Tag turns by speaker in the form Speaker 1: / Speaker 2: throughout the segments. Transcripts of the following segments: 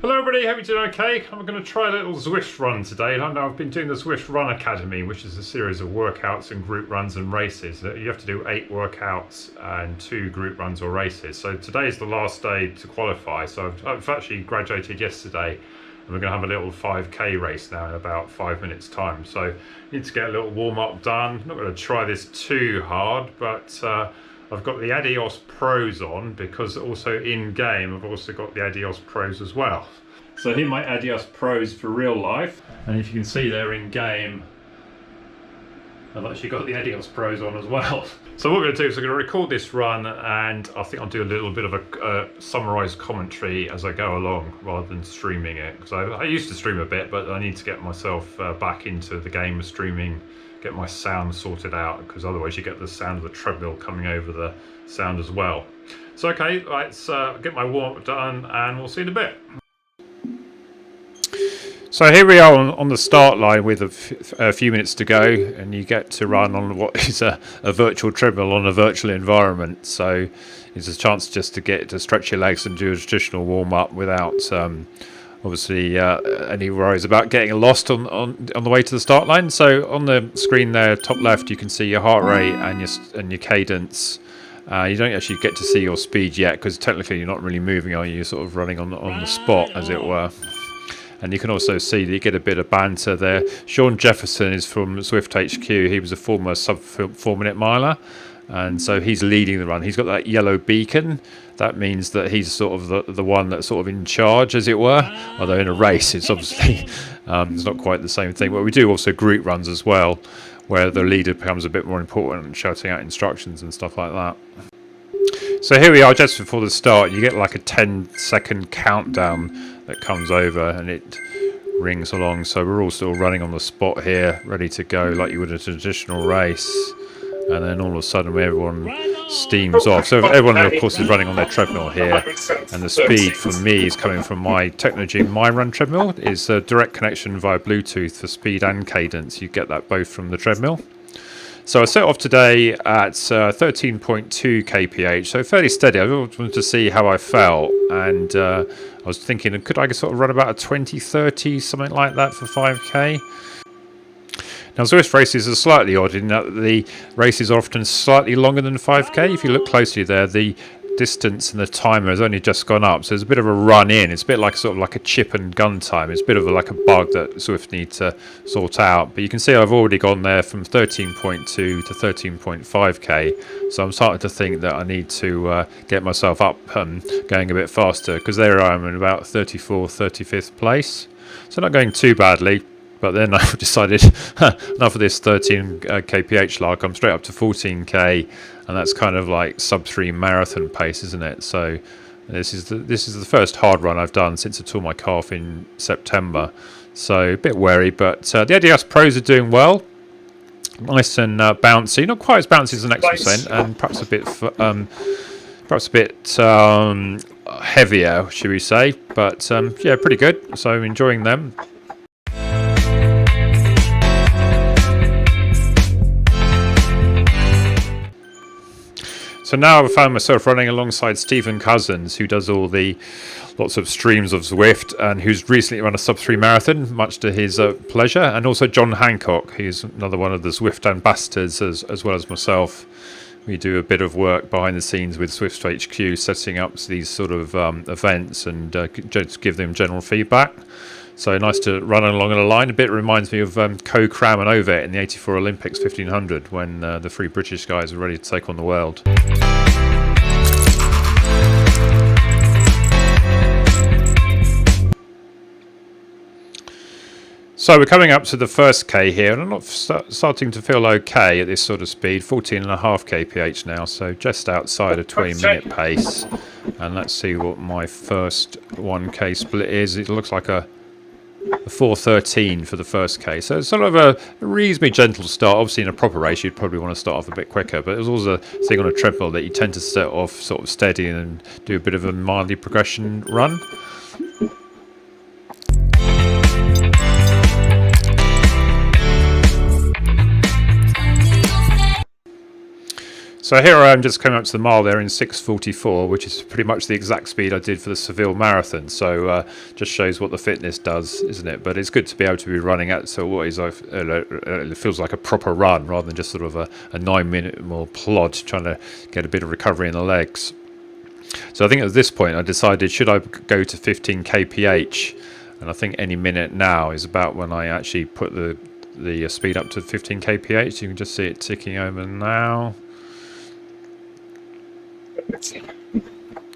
Speaker 1: Hello everybody, hope you're doing okay. I'm going to try a little Zwift run today. I know I've been doing the Zwift Run Academy, which is a series of workouts and group runs and races. You have to do 8 workouts and 2 group runs or races. So today is the last day to qualify. So I've actually graduated yesterday and we're going to have a little 5k race now in about 5 minutes time. So need to get a little warm up done. I'm not going to try this too hard, but I've got the Adios Pros on because also in game I've also got the Adios Pros as well. So here are my Adios Pros for real life, and if you can see there in game I've actually got the Adios Pros on as well. So what we're going to do is we're going to record this run, and I think I'll do a little bit of a summarised commentary as I go along rather than streaming it, because I used to stream a bit, but I need to get myself back into the game of streaming, get my sound sorted out, because otherwise you get the sound of the treadmill coming over the sound as well. So okay, let's get my warm-up done and we'll see you in a bit. So here we are on the start line with a few minutes to go, and you get to run on what is a virtual treadmill on a virtual environment. So it's a chance just to get to stretch your legs and do a traditional warm-up without obviously any worries about getting lost on the way to the start line. So on the screen there, top left, you can see your heart rate and your cadence. You don't actually get to see your speed yet because technically you're not really moving, are you? You're sort of running on the spot, as it were. And you can also see that you get a bit of banter there. Sean Jefferson is from Zwift HQ. He was a former sub 4 minute miler, and so he's leading the run. He's got that yellow beacon. That means that he's sort of the one that's sort of in charge, as it were. Although in a race, it's obviously it's not quite the same thing. But we do also group runs as well, where the leader becomes a bit more important and shouting out instructions and stuff like that. So here we are just before the start. You get like a 10-second countdown that comes over and it rings along. So we're all still running on the spot here, ready to go like you would a traditional race. And then all of a sudden everyone steams off. So everyone of course is running on their treadmill here, and the speed for me is coming from my Technology My Run treadmill. Is a direct connection via Bluetooth for speed and cadence. You get that both from the treadmill. So I set off today at 13.2 kph, so fairly steady. I wanted to see how I felt, and I was thinking, could I sort of run about a 20-30, something like that for 5k? Now Zwift races are slightly odd in that the races are often slightly longer than 5k. If you look closely there, the distance and the timer has only just gone up, so there's a bit of a run in. It's a bit like sort of like a chip and gun time. It's a bit of like a bug that Zwift need to sort out. But you can see I've already gone there from 13.2 to 13.5k, so I'm starting to think that I need to get myself up going a bit faster, because there I am in about 35th place, so not going too badly. But then I've decided enough of this 13 kph lark. I'm straight up to 14k, and that's kind of like sub-3 marathon pace, isn't it? So this is the first hard run I've done since I tore my calf in September. So a bit wary, but the Adios Pros are doing well. Nice and bouncy, not quite as bouncy as the next percent, and perhaps a bit heavier, should we say? But yeah, pretty good. So I'm enjoying them. So now I've found myself running alongside Stephen Cousins, who does lots of streams of Zwift, and who's recently run a sub-3 marathon, much to his pleasure, and also John Hancock, who's another one of the Zwift ambassadors, as well as myself. We do a bit of work behind the scenes with Zwift HQ, setting up these sort of events and just give them general feedback. So nice to run along in a line. A bit reminds me of Co-Cram and Ovet in the 84 Olympics 1500, when the 3 British guys were ready to take on the world. So we're coming up to the first K here, and I'm not starting to feel okay at this sort of speed. 14.5 kph now, so just outside a 20-minute pace. And let's see what my first 1k split is. It looks like a 4:13 for the first K, so it's sort of a reasonably gentle start. Obviously in a proper race you'd probably want to start off a bit quicker, but there's also a thing on a treadmill that you tend to start off sort of steady and do a bit of a mildly progression run. So here I am just coming up to the mile there in 6:44, which is pretty much the exact speed I did for the Seville Marathon. So just shows what the fitness does, isn't it? But it's good to be able to be running at what is it feels like a proper run rather than just sort of a 9-minute more plod trying to get a bit of recovery in the legs. So I think at this point I decided, should I go to 15 kph? And I think any minute now is about when I actually put the speed up to 15 kph. You can just see it ticking over now.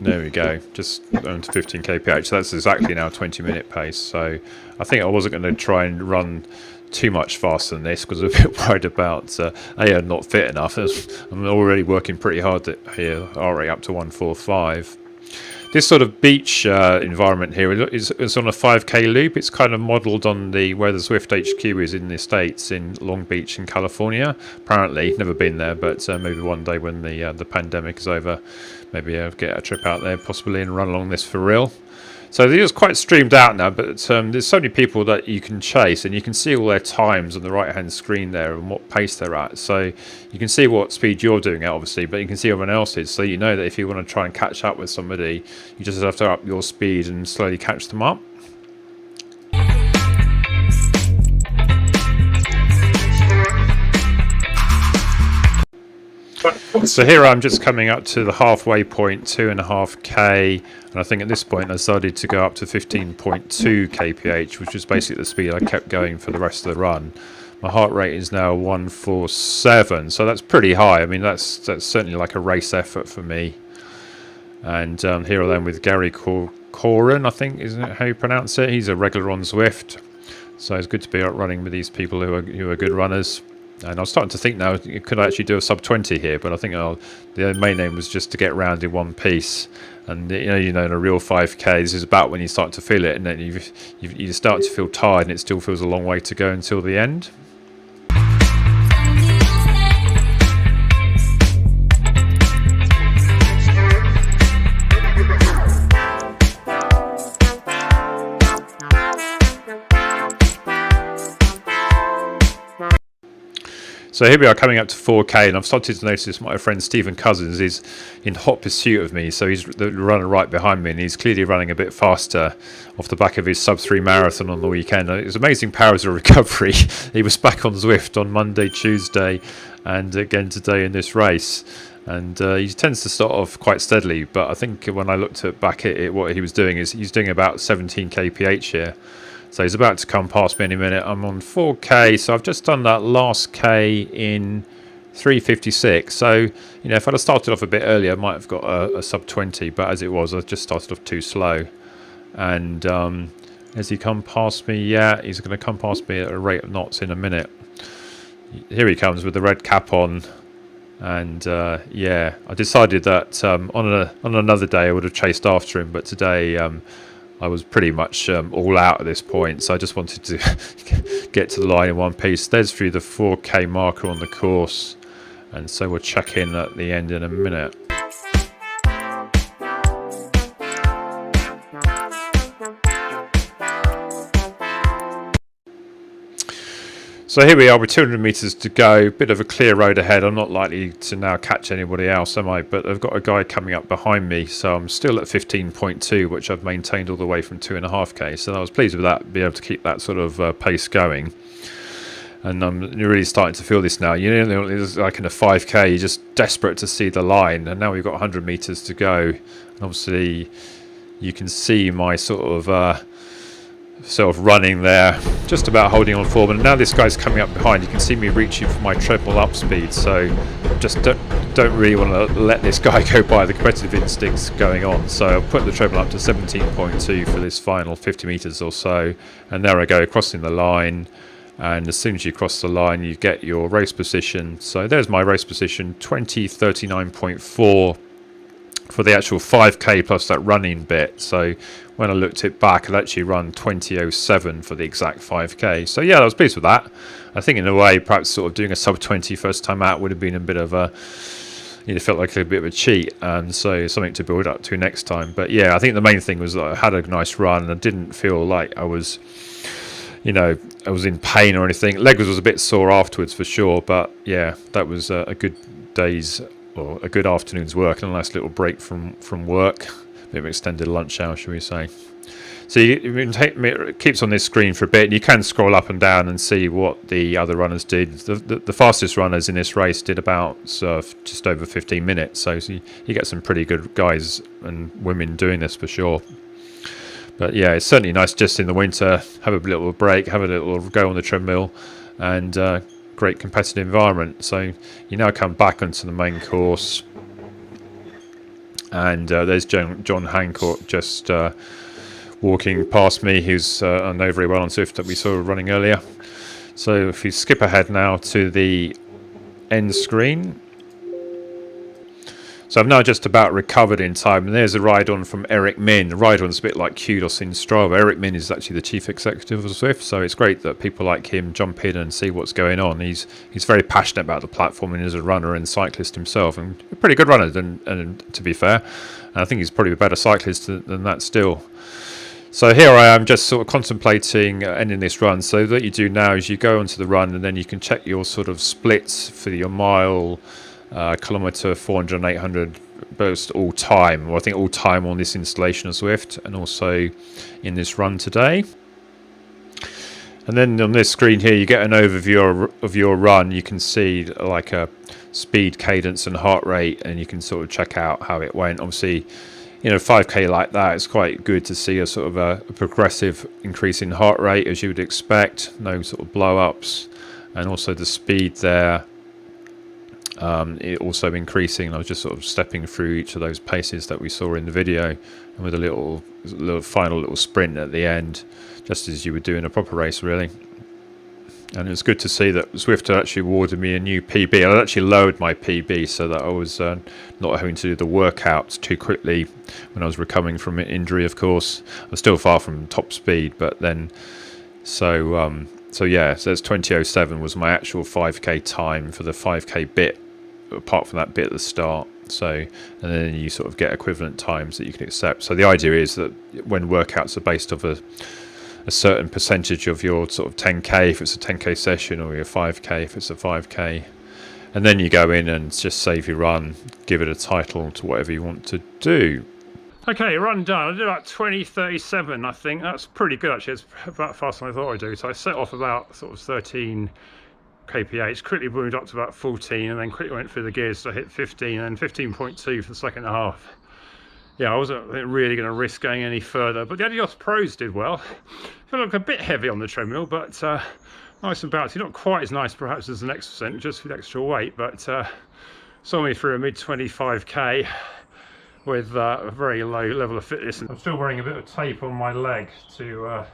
Speaker 1: There we go, just on to 15 kph. So that's exactly now 20-minute pace. So I think I wasn't going to try and run too much faster than this because I'm a bit worried about I'm not fit enough. I'm already working pretty hard here, already up to 1:45. This sort of beach environment here is on a 5k loop. It's kind of modelled on where the Zwift HQ is in the States, in Long Beach in California. Apparently, never been there, but maybe one day when the pandemic is over, maybe I'll get a trip out there possibly and run along this for real. So it is quite streamed out now, but there's so many people that you can chase, and you can see all their times on the right-hand screen there and what pace they're at. So you can see what speed you're doing at, obviously, but you can see everyone else's. So you know that if you want to try and catch up with somebody, you just have to up your speed and slowly catch them up. So here I'm just coming up to the halfway point, 2.5k, and I think at this point I decided to go up to 15.2 kph, which is basically the speed I kept going for the rest of the run. My heart rate is now 147, so that's pretty high. I mean, that's certainly like a race effort for me. And here I am with Gary Corin, I think, isn't it how you pronounce it? He's a regular on Zwift, so it's good to be out running with these people who are good runners. And I was starting to think now, could I actually do a sub 20 here? But I think the main aim was just to get round in one piece. And you know, in a real 5k, this is about when you start to feel it, and then you start to feel tired, and it still feels a long way to go until the end. So here we are coming up to 4k, and I've started to notice my friend Stephen Cousins is in hot pursuit of me. So he's the runner right behind me, and he's clearly running a bit faster off the back of his sub-3 marathon on the weekend. It was amazing powers of recovery. He was back on Zwift on Monday, Tuesday, and again today in this race. And he tends to start off quite steadily, but I think when I looked back at it, what he was doing is he's doing about 17 kph here. So he's about to come past me any minute. I'm on 4k, so I've just done that last k in 3:56. So, you know, if I'd have started off a bit earlier, I might have got a sub 20, but as it was, I just started off too slow. And has he come past me? Yeah, he's going to come past me at a rate of knots in a minute. Here he comes with the red cap on. And yeah, I decided that on another day I would have chased after him, but today I was pretty much all out at this point, so I just wanted to get to the line in one piece. There's through the 4k marker on the course, and so we'll check in at the end in a minute. So here we are with 200 meters to go, bit of a clear road ahead. I'm not likely to now catch anybody else, am I? But I've got a guy coming up behind me, so I'm still at 15.2, which I've maintained all the way from 2.5k. So I was pleased with that, be able to keep that sort of pace going. And I'm really starting to feel this now. You know, it's like in a 5k, you're just desperate to see the line. And now we've got 100 meters to go. And obviously, you can see my sort of running there, just about holding on form, and now this guy's coming up behind. You can see me reaching for my treble up speed, so just don't really want to let this guy go by. The competitive instinct's going on, so I'll put the treble up to 17.2 for this final 50 meters or so, and there I go, crossing the line. And as soon as you cross the line, you get your race position. So there's my race position, 20:39.4 for the actual 5k plus that running bit. So when I looked it back, I'd actually run 20:07 for the exact 5k. So yeah, I was pleased with that. I think in a way, perhaps sort of doing a sub 20 first time out would have been a bit of a, you know, felt like a bit of a cheat, and so something to build up to next time. But yeah, I think the main thing was that I had a nice run, and I didn't feel like I was, you know, I was in pain or anything. Leg was a bit sore afterwards for sure, but yeah, that was a good day's or a good afternoon's work and a nice little break from work, a bit of extended lunch hour, shall we say. So it keeps on this screen for a bit, and you can scroll up and down and see what the other runners did. The fastest runners in this race did about just over 15 minutes, so you get some pretty good guys and women doing this for sure. But yeah, it's certainly nice just in the winter, have a little break, have a little go on the treadmill, and great competitive environment. So you now come back onto the main course, and there's John Hancock just walking past me, who's I know very well on Zwift, that we saw running earlier. So if you skip ahead now to the end screen. So I've now just about recovered in time, and there's a ride on from Eric Min. The ride on's a bit like Kudos in Strava. Eric Min is actually the chief executive of Zwift, so it's great that people like him jump in and see what's going on. He's very passionate about the platform, and is a runner and cyclist himself, and a pretty good runner, and to be fair. And I think he's probably a better cyclist than that still. So here I am just sort of contemplating ending this run. So what you do now is you go onto the run, and then you can check your sort of splits for your mile, kilometre, 400 and 800, both all time. Well, I think all time on this installation of Zwift, and also in this run today. And then on this screen here, you get an overview of your run. You can see like a speed, cadence, and heart rate, and you can sort of check out how it went. Obviously, 5k like that, it's quite good to see a sort of a progressive increase in heart rate, as you would expect. No sort of blow-ups, and also the speed there, it also increasing. I was just sort of stepping through each of those paces that we saw in the video, and with a little final little sprint at the end, just as you would do in a proper race, really. And it was good to see that Zwift had actually awarded me a new PB. I'd actually lowered my PB so that I was not having to do the workouts too quickly when I was recovering from an injury, of course. I was still far from top speed, but then... So yeah, so that's 20:07 was my actual 5k time for the 5k bit, apart from that bit at the start. So, and then you sort of get equivalent times that you can accept. So the idea is that when workouts are based off a certain percentage of your sort of 10k if it's a 10k session, or your 5k if it's a 5k, and then you go in and just save your run, give it a title to whatever you want to do. Okay, run done. I did about 20:37, I think. That's pretty good actually. It's about faster than I thought I'd do. So I set off about sort of 13 kph, quickly moved up to about 14, and then quickly went through the gears to hit 15, and then 15.2 for the second half. Yeah, I wasn't really going to risk going any further, but the Adios Pros did well. I feel like a bit heavy on the treadmill, but nice and bouncy. Not quite as nice perhaps as the next percent, just with extra weight, but saw me through a mid 25k with a very low level of fitness. I'm still wearing a bit of tape on my leg to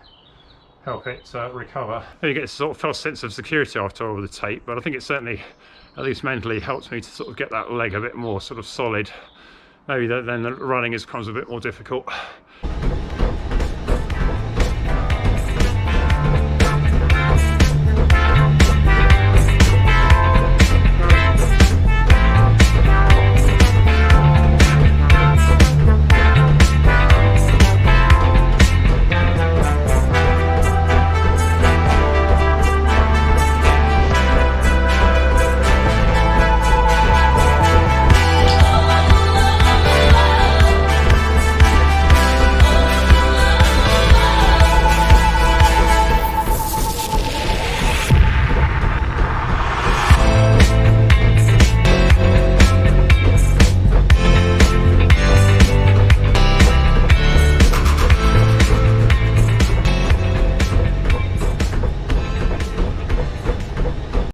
Speaker 1: help it recover. You get a sort of false sense of security after all the tape, but I think it certainly, at least mentally, helps me to sort of get that leg a bit more sort of solid. Maybe then the running becomes a bit more difficult.